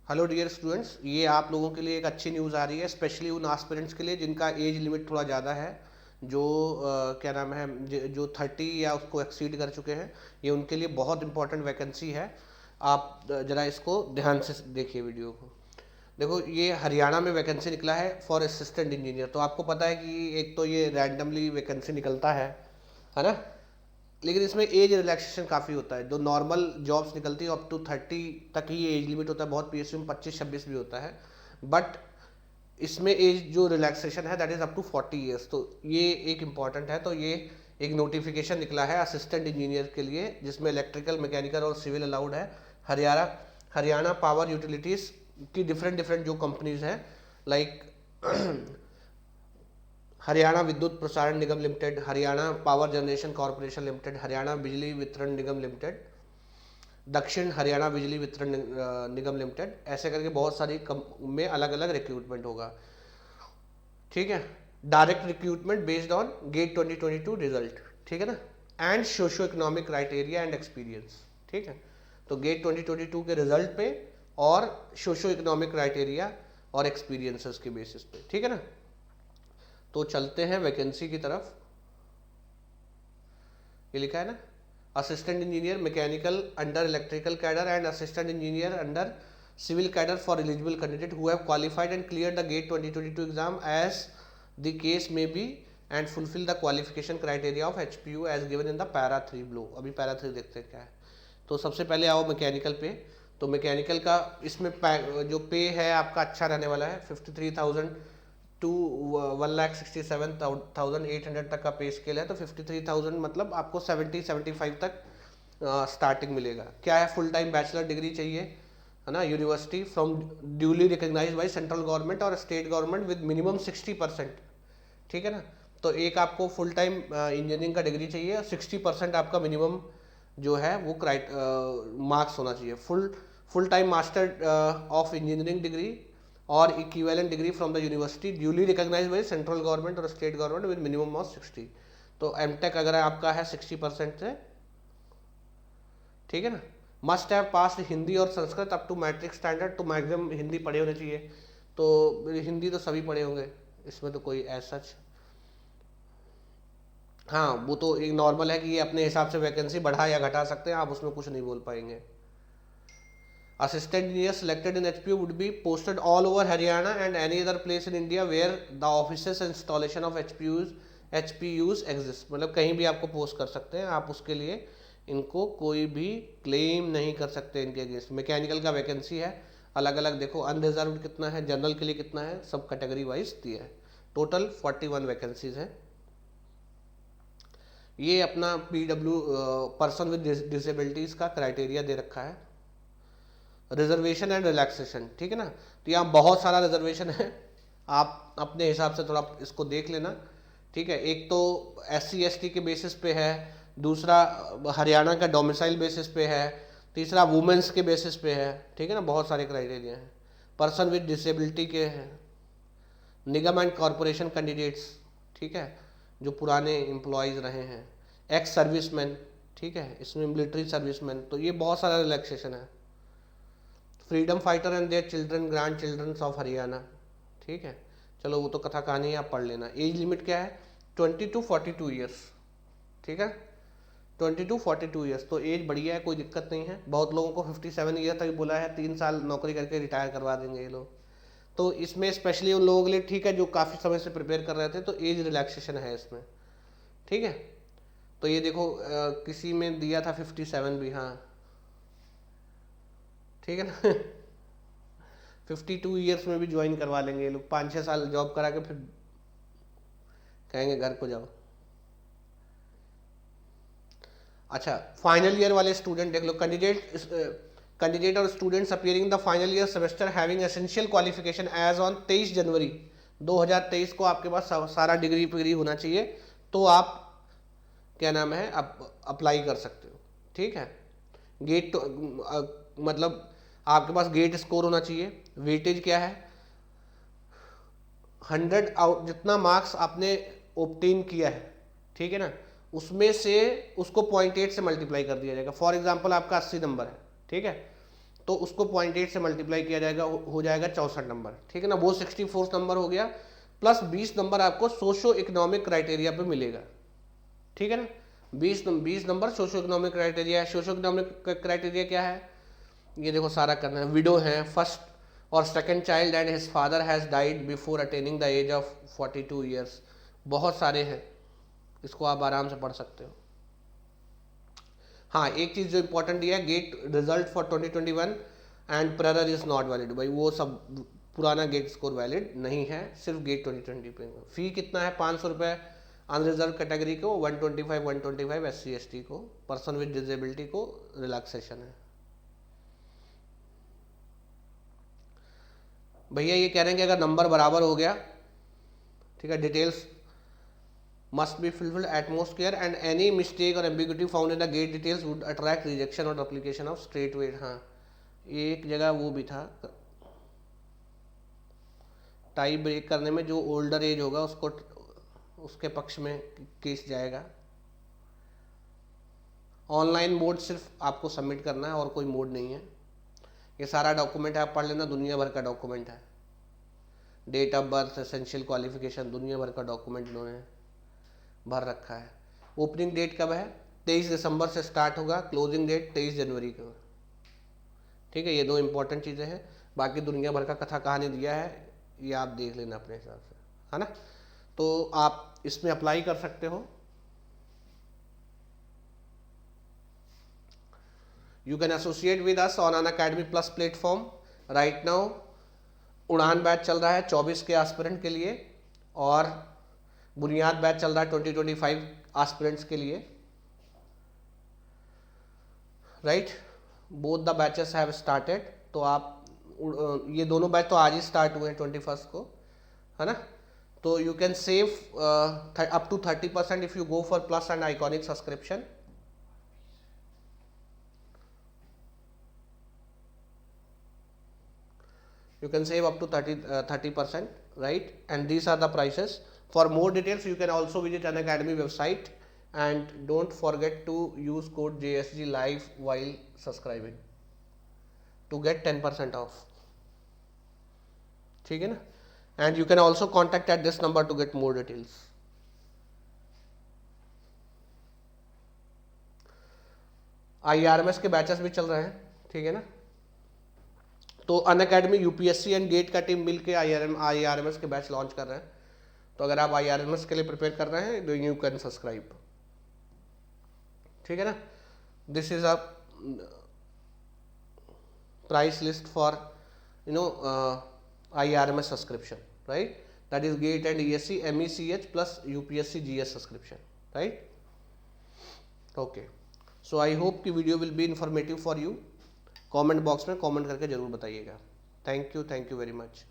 Hello dear students, ये आप लोगों के लिए एक अच्छी न्यूज़ आ रही है, स्पेशली उन एस्पिरेंट्स के लिए जिनका एज लिमिट थोड़ा ज़्यादा है, जो क्या नाम है, जो 30 या उसको एक्सीड कर चुके हैं। ये उनके लिए बहुत इंपॉर्टेंट वैकेंसी है। आप ज़रा इसको ध्यान से देखिए वीडियो को। देखो, ये हरियाणा में वैकेंसी निकला है फॉर असिस्टेंट इंजीनियर। तो आपको पता है कि एक तो ये रैंडमली वैकेंसी निकलता है ना। लेकिन इसमें एज रिलैक्सेशन काफ़ी होता है। जो नॉर्मल जॉब्स निकलती है अप टू 30 तक ही एज लिमिट होता है, बहुत पीएसयू में 25-26 भी होता है। बट इसमें एज जो रिलैक्सेशन है that is up to 40 years. तो ये एक इम्पॉर्टेंट है। तो ये एक नोटिफिकेशन निकला है असिस्टेंट इंजीनियर के लिए, जिसमें इलेक्ट्रिकल, मैकेनिकल और सिविल अलाउड है। हरियाणा हरियाणा पावर यूटिलिटीज़ की डिफरेंट डिफरेंट जो कंपनीज हैं, like Haryana Vidyut Prasaran Nigam limited, Haryana power generation corporation limited, Haryana Bijli Vitran निगम लिमिटेड, दक्षिण हरियाणा बिजली वितरण निगम लिमिटेड, ऐसे करके बहुत सारी में अलग अलग रिक्रूटमेंट होगा। ठीक है। Direct recruitment based on GATE 2022 result. ठीक है ना। And socio economic criteria and experience. ठीक है। तो गेट 2022 के रिजल्ट पे और सोशो इकोनॉमिक क्राइटेरिया और एक्सपीरियंसेस के बेसिस पे। ठीक है ना। तो चलते हैं वैकेंसी की तरफ। ये लिखा है ना, assistant engineer mechanical under electrical cadre and assistant engineer under civil cadre for eligible candidate who have qualified and clear the GATE 2022 exam as the case may be and fulfil the qualification criteria of HPU as given in the para 3 below. अभी para 3 देखते हैं क्या है। तो सबसे पहले आओ mechanical पे। तो मैकेनिकल का इसमें जो पे है आपका अच्छा रहने वाला है, 53,000 टू 1,67,800 तक का पे स्केल है। तो 53,000 मतलब आपको 70-75 तक स्टार्टिंग मिलेगा। क्या है, फुल टाइम बैचलर डिग्री चाहिए, है ना, university from duly recognise by central government और स्टेट गवर्नमेंट विद मिनिमम 60%। ठीक है ना। तो एक आपको फुल टाइम इंजीनियरिंग का डिग्री चाहिए और 60% आपका मिनिमम जो है वो मार्क्स होना चाहिए। Full time master of engineering degree और equivalent degree from the university duly recognised by central government और state government with minimum of 60। तो एमटेक अगर आपका है 60% से, ठीक है ना। मस्ट हैव पास हिंदी और Sanskrit up to matric standard. तो मैक्सिमम हिंदी पढ़े होने चाहिए। तो हिंदी तो सभी पढ़े होंगे, इसमें तो कोई एज सच, हाँ वो तो एक नॉर्मल है कि ये अपने हिसाब से वैकेंसी बढ़ा या घटा सकते हैं, आप उसमें कुछ नहीं बोल पाएंगे। Assistant engineer selected in HPU would be posted all over Haryana and any other place in India where the offices and installation of HPUs exist। मतलब कहीं भी आपको पोस्ट कर सकते हैं, आप उसके लिए इनको कोई भी क्लेम नहीं कर सकते इनके अगेंस्ट। मैकेनिकल का वैकेंसी है अलग अलग, देखो अनरिजर्व कितना है, जनरल के लिए कितना है, सब कैटेगरी वाइज दिया है। टोटल 41 वैकेंसीज है। ये अपना PW पर्सन विद डिसेबिलिटीज का क्राइटेरिया दे रखा है। रिजर्वेशन एंड रिलैक्सेशन, ठीक है ना। तो यहाँ बहुत सारा रिजर्वेशन है, आप अपने हिसाब से थोड़ा इसको देख लेना। ठीक है। एक तो SC/ST के बेसिस पे है, दूसरा हरियाणा का डोमिसाइल बेसिस पे है, तीसरा वुमेंस के बेसिस पे है। ठीक है ना। बहुत सारे क्राइटेरिया हैं। पर्सन विद डिसेबिलिटी के हैं, निगम एंड कॉरपोरेशन कैंडिडेट्स, ठीक है, जो पुराने एम्प्लॉयज़ रहे हैं, एक्स सर्विसमैन, ठीक है, इसमें मिलिट्री सर्विसमैन। तो ये बहुत सारा रिलैक्सेशन है। Freedom fighter and their children, grand children of Haryana. ठीक है। चलो वो तो कथा कहानी है, आप पढ़ लेना। एज लिमिट क्या है, 20 to 42 ईयर्स। ठीक है। 20 to 42 ईयर्स। तो एज बढ़िया है, कोई दिक्कत नहीं है। बहुत लोगों को 57 ईयर तक बोला है, 3 साल नौकरी करके रिटायर करवा देंगे ये लोग। तो इसमें स्पेशली उन लोगों के लिए ठीक है जो काफ़ी समय से प्रिपेयर कर रहे थे, तो एज रिलैक्सेशन है इसमें। ठीक है। तो ये देखो किसी में दिया था 57 भी, हाँ ठीक है ना। 52 ईयर्स में भी ज्वाइन करवा लेंगे ये लोग, 5-6 साल जॉब करा के फिर कहेंगे घर को जाओ। अच्छा, फाइनल ईयर वाले स्टूडेंट देख लो। कैंडिडेट और students appearing the final year semester having essential qualification as on 23 January 2023 को आपके पास सारा डिग्री फिग्री होना चाहिए, तो आप क्या नाम है अप्लाई कर सकते हो। ठीक है। गेट मतलब आपके पास गेट स्कोर होना चाहिए। वेटेज क्या है, 100 आउट जितना मार्क्स आपने ऑब्टेन किया है, ठीक है ना, उसमें से उसको 0.8 से मल्टीप्लाई कर दिया जाएगा। फॉर एग्जांपल आपका 80 नंबर है, ठीक है, तो उसको 0.8 से मल्टीप्लाई किया जाएगा, हो जाएगा 64 नंबर, ठीक है ना। वो 64 नंबर हो गया, प्लस 20 नंबर आपको सोशो इकोनॉमिक क्राइटेरिया पे मिलेगा, ठीक है ना। 20 नंबर सोशो इकोनॉमिक क्राइटेरिया है। सोशो इकोनॉमिक क्राइटेरिया क्या है, ये देखो सारा करना है। विडो है, फर्स्ट और second child and his father has died before attaining the age of 42 years. बहुत सारे हैं, इसको आप आराम से पढ़ सकते हो। हाँ, एक चीज़ जो इंपॉर्टेंट दिया है, GATE result for 2021 and prior is not valid. भाई वो सब पुराना गेट स्कोर वैलिड नहीं है, सिर्फ गेट 2020 पे। फी कितना है, 500 रुपये अनरिजर्व कैटेगरी को, 125 SC/ST को, पर्सन विद डिजेबिलिटी को रिलैक्सेशन है। भैया ये कह रहे हैं कि अगर नंबर बराबर हो गया, ठीक है, details must be fulfilled at most care and any mistake or ambiguity found in the gate details would attract rejection or application of straight weight। हाँ, एक जगह वो भी था, टाई ब्रेक करने में जो ओल्डर एज होगा उसको, उसके पक्ष में केस जाएगा। ऑनलाइन मोड सिर्फ आपको सबमिट करना है और कोई मोड नहीं है। ये सारा डॉक्यूमेंट आप पढ़ लेना, दुनिया भर का डॉक्यूमेंट है। Date of birth, essential qualification, दुनिया भर का डॉक्यूमेंट इन्होंने भर रखा है। ओपनिंग डेट कब है, 23 दिसंबर से स्टार्ट होगा, क्लोजिंग डेट 23 जनवरी को, ठीक है। ये दो इंपॉर्टेंट चीज़ें हैं, बाकी दुनिया भर का कथा कहानी दिया है, ये आप देख लेना अपने हिसाब से, है ना। तो आप इसमें अप्लाई कर सकते हो। You can associate with us on Unacademy plus platform. Right now उड़ान बैच चल रहा है 24 के एस्पिरेंट के लिए, और बुनियाद बैच चल रहा है 2025 एस्पिरेंट्स के लिए, right. Both the batches have started. तो आप ये दोनों बैच तो आज ही स्टार्ट हुए हैं 21 को, है ना। तो you can save up to 30% if you go for plus and iconic subscription. You can save up to 30%, right? And these are the prices. For more details, you can also visit Unacademy website, and don't forget to use code JSG Live while subscribing to get 10% off. ठीक है ना? And you can also contact at this number to get more details. IRMS के batches भी चल रहे हैं, ठीक है ना। तो अनअकैडमी यूपीएससी एंड गेट का टीम मिलके IRMS के बैच लॉन्च कर रहे हैं। तो अगर आप IRMS के लिए प्रिपेयर कर रहे हैं तो यू कैन सब्सक्राइब, ठीक है ना। This is a price list for IRMS subscription, right. That is GATE and ESC MECH plus UPSC GS subscription, right. Okay, so I hope कि video will be informative for you. Comment box में comment करके जरूर बताइएगा। Thank you very much.